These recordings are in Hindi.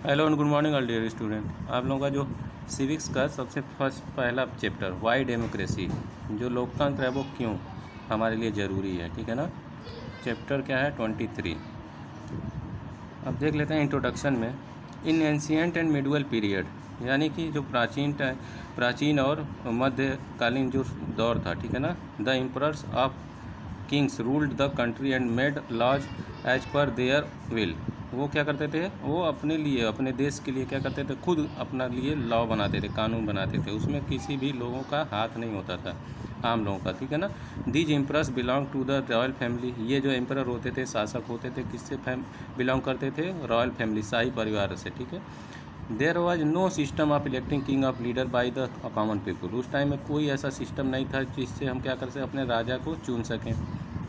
Hello and good morning all dear student. आप लोगों का जो सिविक्स का सबसे पहला चैप्टर वाई डेमोक्रेसी, जो लोकतंत्र है वो क्यों हमारे लिए ज़रूरी है, ठीक है ना। चैप्टर क्या है 23। अब देख लेते हैं इंट्रोडक्शन में। In ancient and medieval period, यानी कि जो प्राचीन और मध्यकालीन जो दौर था, ठीक है ना। The emperors of kings ruled the country and made laws as per their will. वो क्या करते थे, वो अपने लिए, अपने देश के लिए क्या करते थे, खुद अपना लिए लॉ बनाते थे, कानून बनाते थे। उसमें किसी भी लोगों का हाथ नहीं होता था, आम लोगों का, ठीक है ना। These emperors belong to the royal family. ये जो एम्परर होते थे, शासक होते थे, किससे बिलोंग करते थे, रॉयल फैमिली, शाही परिवार से, ठीक है। There was no system of electing king of leader by the common people. उस टाइम में कोई ऐसा सिस्टम नहीं था जिससे हम क्या कर सकें, अपने राजा को चुन सकें,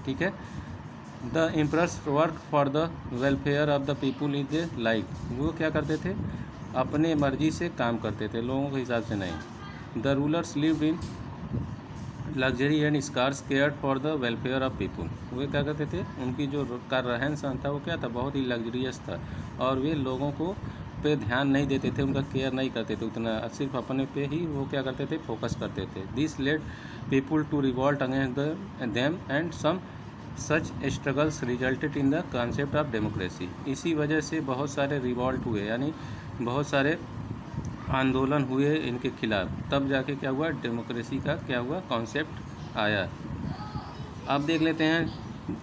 ठीक है। The emperors work for the welfare of the people is a like. वो क्या करते थे, अपने मर्जी से काम करते थे, लोगों के हिसाब से नहीं। The rulers lived in luxury and scarce care for the welfare of people. वे क्या करते थे, उनकी जो का रहन सहन था वो क्या था, बहुत ही लग्जरियस था, और वे लोगों को पे ध्यान नहीं देते थे, उनका केयर नहीं करते थे उतना, सिर्फ अपने पे ही वो क्या करते थे, फोकस करते थे। This led people to revolt against them and some such struggles resulted in the concept of democracy. इसी वजह से बहुत सारे रिवॉल्ट हुए, यानी बहुत सारे आंदोलन हुए इनके खिलाफ, तब जाके क्या हुआ, डेमोक्रेसी का क्या हुआ, कॉन्सेप्ट आया। अब देख लेते हैं,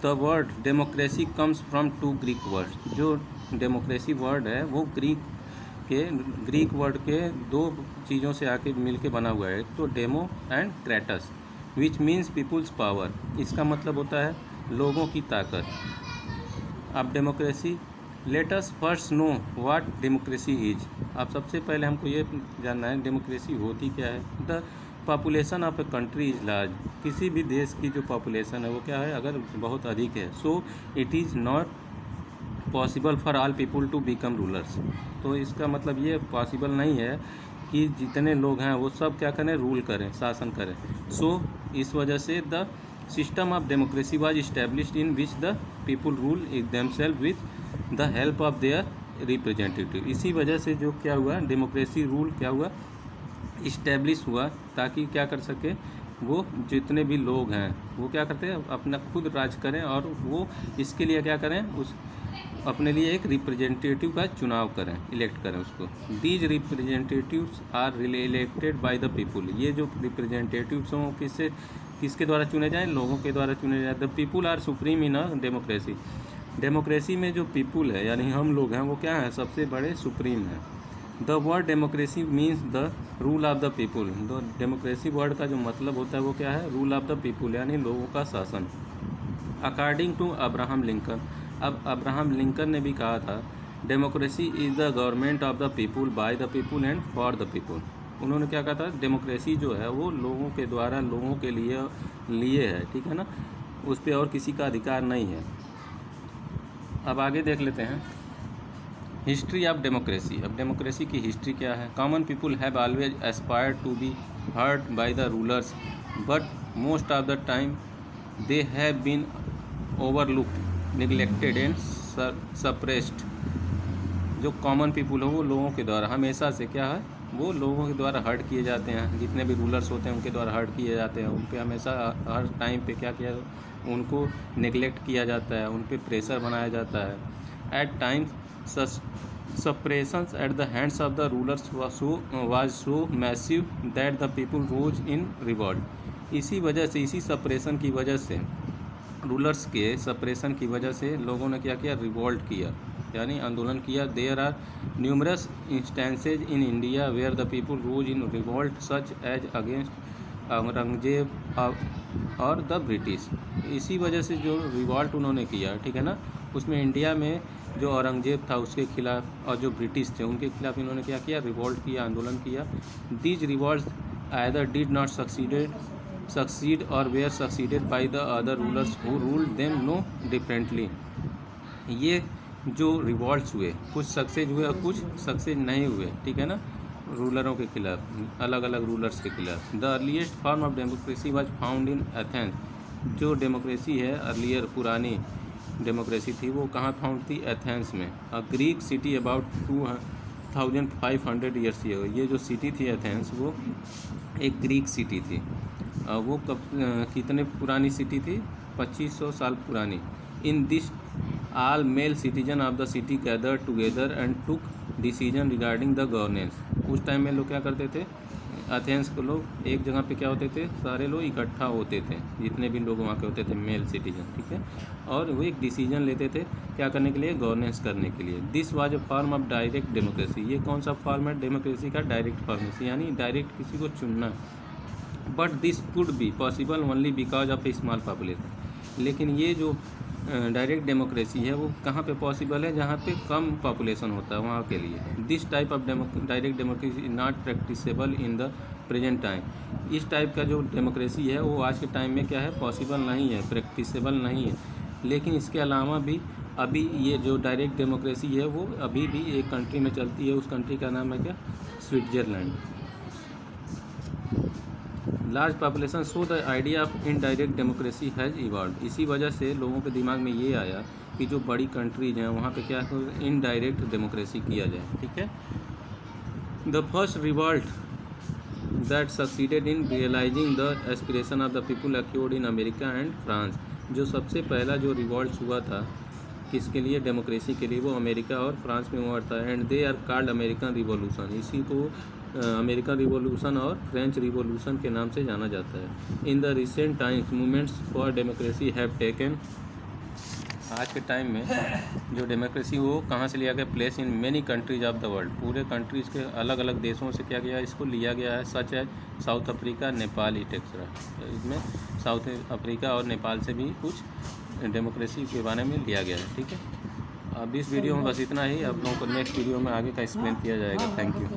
the word democracy comes from two Greek word. जो डेमोक्रेसी वर्ड है वो ग्रीक वर्ड के दो चीज़ों से आके मिल के बना हुआ है। एक तो demo and kratos, which means peoples power. इसका मतलब होता है लोगों की ताकत। अब democracy, let us first know what democracy is. अब सबसे पहले हमको ये जानना है डेमोक्रेसी होती क्या है। The population of a country is large. किसी भी देश की जो पॉपुलेशन है वो क्या है, अगर बहुत अधिक है, so it is not possible for all people to become rulers. तो इसका मतलब ये पॉसिबल नहीं है कि जितने लोग हैं वो सब क्या करें, रूल करें, शासन करें। सो इस वजह से the system of democracy was established in which the people rule themselves with the help of their representative. इसी वजह से जो क्या हुआ, डेमोक्रेसी रूल क्या हुआ, इस्टेब्लिश हुआ, ताकि क्या कर सके, वो जितने भी लोग हैं वो क्या करते हैं, अपना खुद राज करें, और वो इसके लिए क्या करें, उस अपने लिए एक रिप्रेजेंटेटिव का चुनाव करें, इलेक्ट करें उसको। These representatives are elected by the people. ये जो रिप्रेजेंटेटिव्स हों किसके द्वारा चुने जाएं, लोगों के द्वारा चुने जाएं। The people are supreme in a democracy. Democracy में जो पीपुल है, यानी हम लोग हैं, वो क्या है, सबसे बड़े सुप्रीम हैं। The word democracy means the rule of the people. The democracy word का जो मतलब होता है वो क्या है, रूल ऑफ द पीपुल, यानी लोगों का शासन। अकॉर्डिंग टू अब्राहम लिंकन, अब अब्राहम लिंकन ने भी कहा था, democracy is the government of the people bye the people and for the people. उन्होंने क्या कहा था, डेमोक्रेसी जो है वो लोगों के द्वारा लोगों के लिए है, ठीक है ना, उस पर और किसी का अधिकार नहीं है। अब आगे देख लेते हैं हिस्ट्री ऑफ डेमोक्रेसी। अब डेमोक्रेसी की हिस्ट्री क्या है। Common people have always aspired to be heard by the rulers, but most of the time they have been overlooked, neglected and suppressed. जो कॉमन पीपुल हो वो लोगों के द्वारा हमेशा से क्या है, वो लोगों के द्वारा हर्ट किए जाते हैं। जितने भी रूलर्स होते हैं उनके द्वारा हर्ट किए जाते हैं, उन पर हमेशा हर टाइम पे क्या किया, उनको निगलेक्ट किया जाता है, उन पर प्रेशर बनाया जाता है। At times suppressions at the hands of the rulers was so massive that the people rose in revolt। इसी वजह से, इसी सप्रेशन की वजह से, रूलर्स के सप्रेशन की वजह से लोगों ने क्या किया, रिवॉल्ट किया, यानी आंदोलन किया। There are numerous instances in India where the people rose in revolt such as against Aurangzeb और द ब्रिटिश। इसी वजह से जो रिवॉल्ट उन्होंने किया, ठीक है ना, उसमें इंडिया में जो औरंगजेब था उसके खिलाफ, और जो ब्रिटिश थे उनके खिलाफ इन्होंने क्या किया, रिवॉल्ट किया, आंदोलन किया। These revolt either did not succeed और were succeeded by the other rulers who ruled them no differently. ये जो रिवॉल्ट्स हुए, कुछ सक्सेस हुए और कुछ सक्सेस नहीं हुए, ठीक है ना, रूलरों के खिलाफ, अलग अलग रूलर्स के खिलाफ। The earliest form of democracy was found in Athens. जो डेमोक्रेसी है, अर्लियर पुरानी डेमोक्रेसी थी, वो कहाँ फाउंड थी, एथेंस में, a Greek city about 6500 years ये ये जो सिटी थी एथेंस वो एक ग्रीक सिटी थी। वो कब कितने पुरानी सिटी थी? 2500 साल पुरानी। In this all mail citizen of the city gather together and took decision regarding the governance. उस टाइम में लोग क्या करते थे? एथेंस के लोग एक जगह पे क्या होते थे? सारे लोग इकट्ठा होते थे, जितने भी लोग वहाँ के होते थे मेल सिटीजन, ठीक है। और वो एक डिसीजन लेते थे क्या करने के लिए? गवर्नेंस करने के लिए। This was a form of direct democracy. ये कौन सा फॉर्म है डेमोक्रेसी का? डायरेक्ट फॉर्मेसी, यानी डायरेक्ट किसी को चुनना। But this could be possible only because of A small population. लेकिन ये जो डायरेक्ट डेमोक्रेसी है वो कहाँ पे पॉसिबल है? जहाँ पे कम पॉपुलेशन होता है वहाँ के लिए। This type of direct democracy is not practicable in the present time. इस टाइप का जो डेमोक्रेसी है वो आज के टाइम में क्या है? पॉसिबल नहीं है, प्रैक्टिसेबल नहीं है। लेकिन इसके अलावा भी अभी ये जो डायरेक्ट डेमोक्रेसी है वो अभी भी एक कंट्री में चलती है। उस कंट्री का नाम है क्या? Switzerland. Large population so the idea of indirect democracy has evolve. इसी वजह से लोगों के दिमाग में ये आया कि जो बड़ी कंट्रीज हैं वहाँ पे क्या है? इनडायरेक्ट डेमोक्रेसी किया जाए, ठीक है। The first revolt that succeeded in realising the aspiration of the people occurred in America and France. जो सबसे पहला जो रिवॉल्ट हुआ था किसके लिए? डेमोक्रेसी के लिए, वो अमेरिका और फ्रांस में हुआ था। And they are called American revolution. इसी को अमेरिकन रिवॉल्यूशन और फ्रेंच रिवॉल्यूशन के नाम से जाना जाता है। In the recent times movements for democracy have taken. आज के टाइम में जो डेमोक्रेसी वो कहाँ से लिया गया? Place in many countries of the world. पूरे कंट्रीज़ के अलग अलग देशों से क्या गया? इसको लिया गया है। सच है साउथ अफ्रीका, नेपाल, इटेक्सरा। इसमें साउथ अफ्रीका और नेपाल से भी कुछ डेमोक्रेसी के बारे में लिया गया है, ठीक है। अब इस वीडियो में बस इतना ही। आप लोगों को नेक्स्ट वीडियो में आगे का एक्सप्लेन किया जाएगा। Thank you.